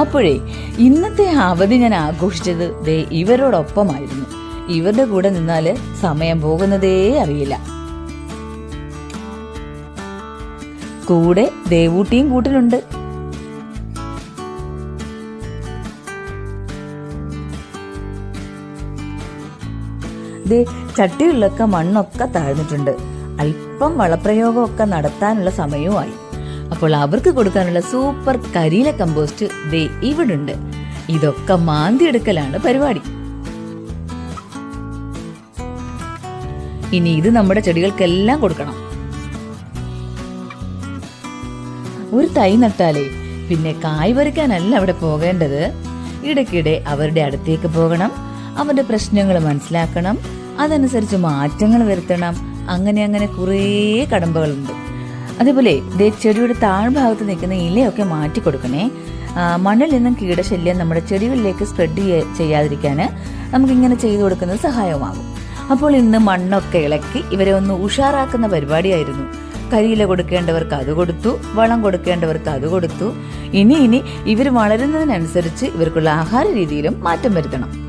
അപ്പോഴേ ഇന്നത്തെ അവധി ഞാൻ ആഘോഷിച്ചത് ദേ ഇവരോടൊപ്പമായിരുന്നു. ഇവരുടെ കൂടെ നിന്നാല് സമയം പോകുന്നതേ അറിയില്ല. കൂടെ ദേവൂട്ടിയും കൂട്ടിനുണ്ട്. ദേ ചട്ടികളിലൊക്കെ മണ്ണൊക്കെ താഴ്ന്നിട്ടുണ്ട്. അല്പം വളപ്രയോഗമൊക്കെ നടത്താനുള്ള സമയവുമായി. അപ്പോൾ അവർക്ക് കൊടുക്കാനുള്ള സൂപ്പർ കരിയില കമ്പോസ്റ്റ് ദേ ഇവിടുണ്ട്. ഇതൊക്കെ മാന്തിയെടുക്കലാണ് പരിപാടി. ഇനി ഇത് നമ്മുടെ ചെടികൾക്കെല്ലാം കൊടുക്കണം. ഒരു തൈ നട്ടാലേ പിന്നെ കായ് പറിക്കാനല്ല അവിടെ പോകേണ്ടത്. ഇടയ്ക്കിടെ അവരുടെ അടുത്തേക്ക് പോകണം, അവരുടെ പ്രശ്നങ്ങൾ മനസ്സിലാക്കണം, അതനുസരിച്ച് മാറ്റങ്ങൾ വരുത്തണം. അങ്ങനെ കുറേ കടമ്പകളുണ്ട്. അതേപോലെ ചെടിയുടെ താഴ്ഭാഗത്ത് നിൽക്കുന്ന ഇലയൊക്കെ മാറ്റി കൊടുക്കണേ. മണ്ണിൽ നിന്നും കീടശല്യം നമ്മുടെ ചെടികളിലേക്ക് സ്പ്രെഡ് ചെയ്യാതിരിക്കാൻ നമുക്കിങ്ങനെ ചെയ്തു കൊടുക്കുന്നത് സഹായമാകും. അപ്പോൾ ഇന്ന് മണ്ണൊക്കെ ഇളക്കി ഇവരെ ഒന്ന് ഉഷാറാക്കുന്ന പരിപാടിയായിരുന്നു. കരിയില കൊടുക്കേണ്ടവർക്ക് അത് കൊടുത്തു, വളം കൊടുക്കേണ്ടവർക്ക് അത് കൊടുത്തു. ഇനി ഇവർ വളരുന്നതിനനുസരിച്ച് ഇവർക്കുള്ള ആഹാര രീതിയിലും മാറ്റം വരുത്തണം.